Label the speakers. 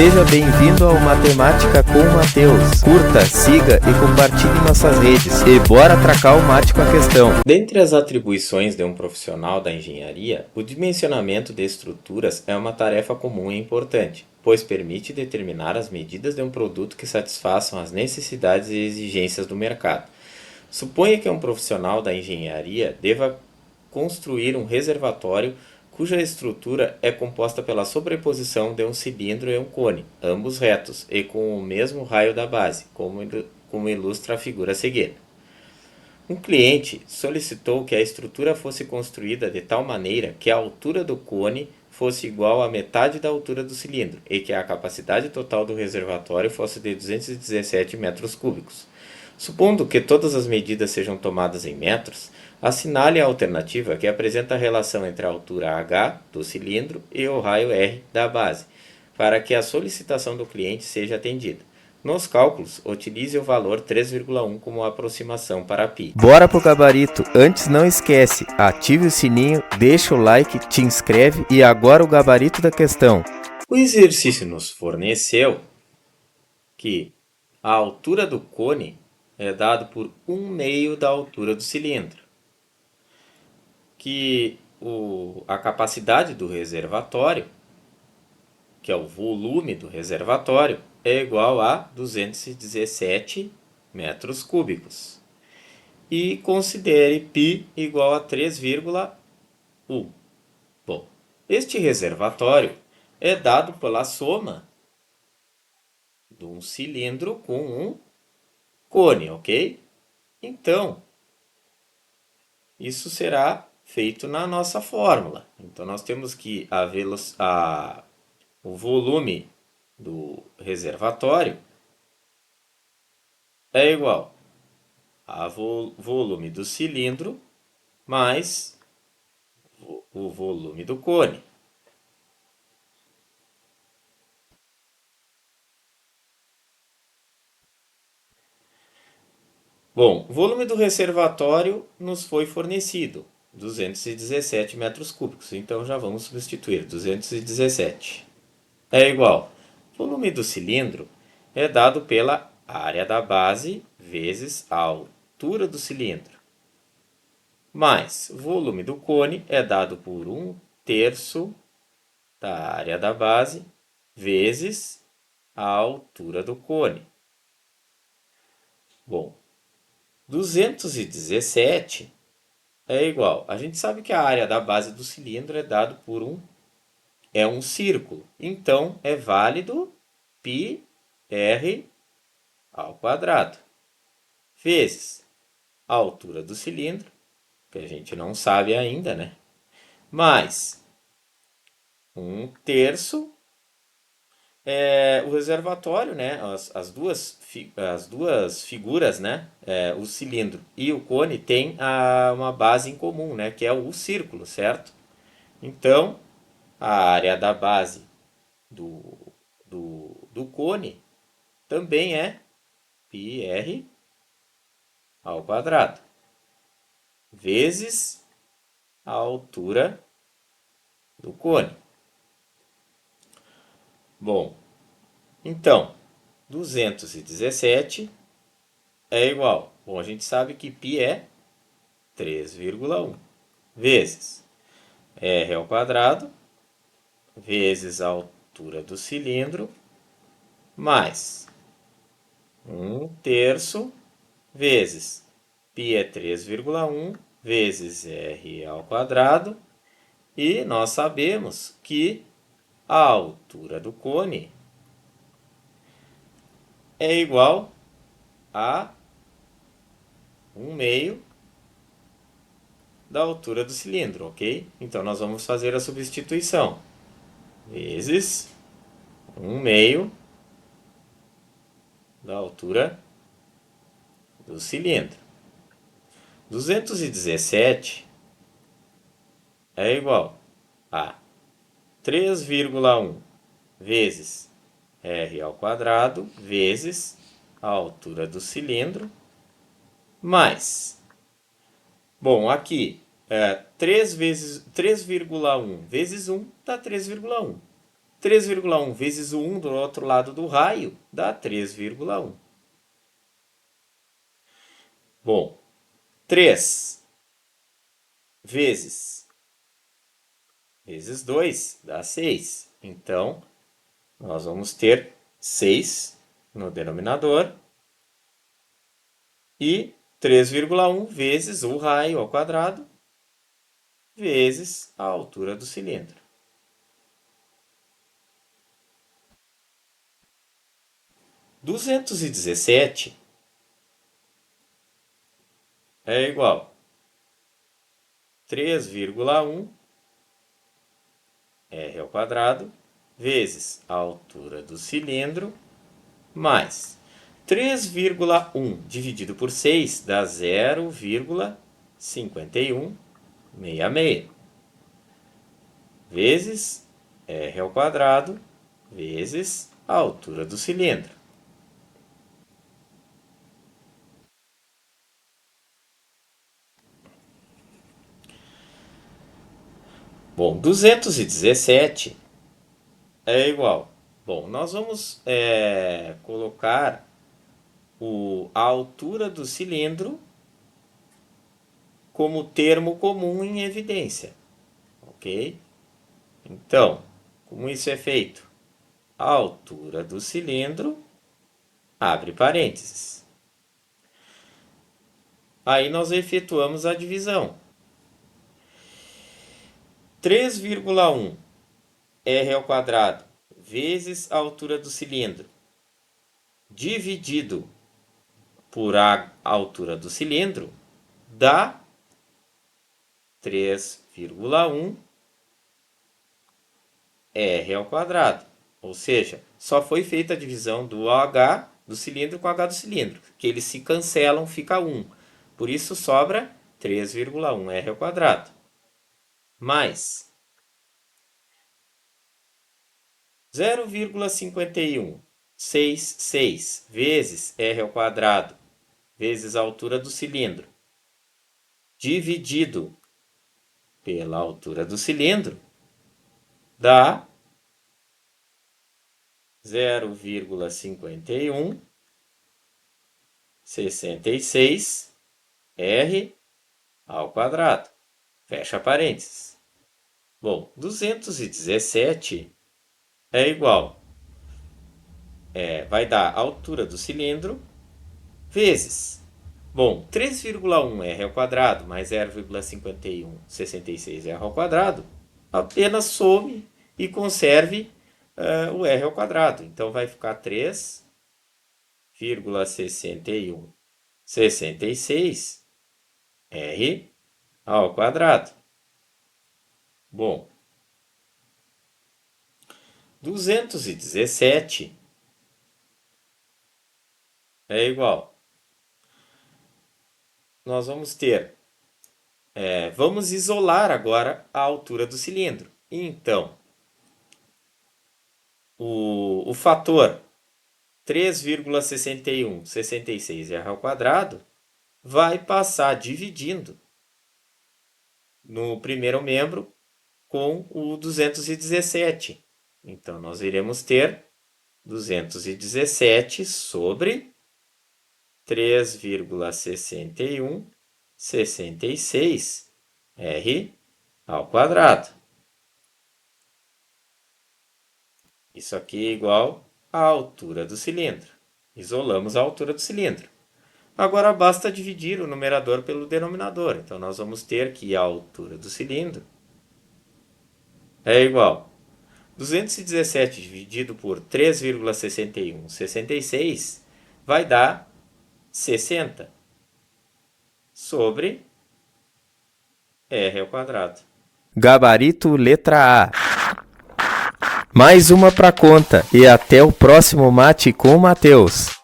Speaker 1: Seja bem-vindo ao Matemática com o Matheus. Curta, siga e compartilhe nossas redes. E bora atracar o mate com a questão. Dentre as atribuições de um profissional da engenharia, o dimensionamento de estruturas é uma tarefa comum e importante, pois permite determinar as medidas de um produto que satisfaçam as necessidades e exigências do mercado. Suponha que um profissional da engenharia deva construir um reservatório cuja estrutura é composta pela sobreposição de um cilindro e um cone, ambos retos e com o mesmo raio da base, como ilustra a figura a seguir. Um cliente solicitou que a estrutura fosse construída de tal maneira que a altura do cone fosse igual à metade da altura do cilindro e que a capacidade total do reservatório fosse de 217 metros cúbicos. Supondo que todas as medidas sejam tomadas em metros, assinale a alternativa que apresenta a relação entre a altura h do cilindro e o raio r da base, para que a solicitação do cliente seja atendida. Nos cálculos, utilize o valor 3,1 como aproximação para π. Bora pro gabarito! Antes não esquece, ative o sininho, deixa o like, te inscreve e agora o gabarito da questão. O exercício nos forneceu que a altura do cone é dado por 1/2 da altura do cilindro, que a capacidade do reservatório, que é o volume do reservatório, é igual a 217 metros cúbicos. E considere π igual a 3,1. Bom, este reservatório é dado pela soma de um cilindro com um cone, ok? Então, isso será feito na nossa fórmula. Então, nós temos que o volume do reservatório é igual ao volume do cilindro mais o volume do cone. Bom, o volume do reservatório nos foi fornecido, 217 metros cúbicos. Então, já vamos substituir 217. É igual. O volume do cilindro é dado pela área da base vezes a altura do cilindro. Mais o volume do cone é dado por 1/3 da área da base vezes a altura do cone. Bom, 217 é igual. A gente sabe que a área da base do cilindro é dado por um círculo. Então, é válido πr ao quadrado vezes a altura do cilindro, que a gente não sabe ainda, né? Mais 1/3 o reservatório, né? As duas figuras, né? O cilindro e o cone têm uma base em comum, né? Que é o círculo, certo? Então, a área da base do cone também é πr ao quadrado vezes a altura do cone. Bom, então, 217 é igual. Bom, a gente sabe que π é 3,1 vezes r ao quadrado vezes a altura do cilindro mais 1/3 vezes π é 3,1 vezes r ao quadrado, e nós sabemos que a altura do cone é igual a 1/2 da altura do cilindro, ok? Então, nós vamos fazer a substituição. Vezes 1/2 da altura do cilindro. 217 é igual a 3,1 vezes r ao quadrado vezes a altura do cilindro mais. Bom, aqui 3,1 vezes 1 dá 3,1. 3,1 vezes o 1 do outro lado do raio dá 3,1. Bom, 3 vezes 2 dá 6. Então, nós vamos ter 6 no denominador e 3,1 vezes o raio ao quadrado vezes a altura do cilindro. Duzentos e 217 é igual a 3,1 R ao quadrado vezes a altura do cilindro mais 3,1 dividido por 6 dá 0,5166 vezes R ao quadrado vezes a altura do cilindro. Bom, 217 é igual. Bom, nós vamos colocar a altura do cilindro como termo comum em evidência, ok? Então, como isso é feito? A altura do cilindro, abre parênteses. Aí nós efetuamos a divisão. 3,1 R ao quadrado vezes a altura do cilindro dividido por a altura do cilindro dá 3,1 R ao quadrado. Ou seja, só foi feita a divisão do H do cilindro com H do cilindro, que eles se cancelam, fica 1. Por isso sobra 3,1 R ao quadrado. Mais 0,5166 vezes R ao quadrado vezes a altura do cilindro dividido pela altura do cilindro dá 0,5166 R ao quadrado. Fecha parênteses. Bom, 217 é igual. Vai dar a altura do cilindro vezes. Bom, 3,1 R ao quadrado mais 0,5166 R ao quadrado apenas some e conserve o R ao quadrado. Então, vai ficar 3,6166 R ao quadrado. Bom, 217 é igual. Nós vamos ter, vamos isolar agora a altura do cilindro. Então, o fator 3,6166 R ao quadrado vai passar dividindo no primeiro membro com o 217. Então, nós iremos ter 217 sobre 3,6166 R ao quadrado. Isso aqui é igual à altura do cilindro. Isolamos a altura do cilindro. Agora basta dividir o numerador pelo denominador. Então, nós vamos ter que a altura do cilindro é igual a 217 dividido por 3,6166 vai dar 60 sobre R ao quadrado.
Speaker 2: Gabarito letra A. Mais uma pra conta e até o próximo Mate com Matheus.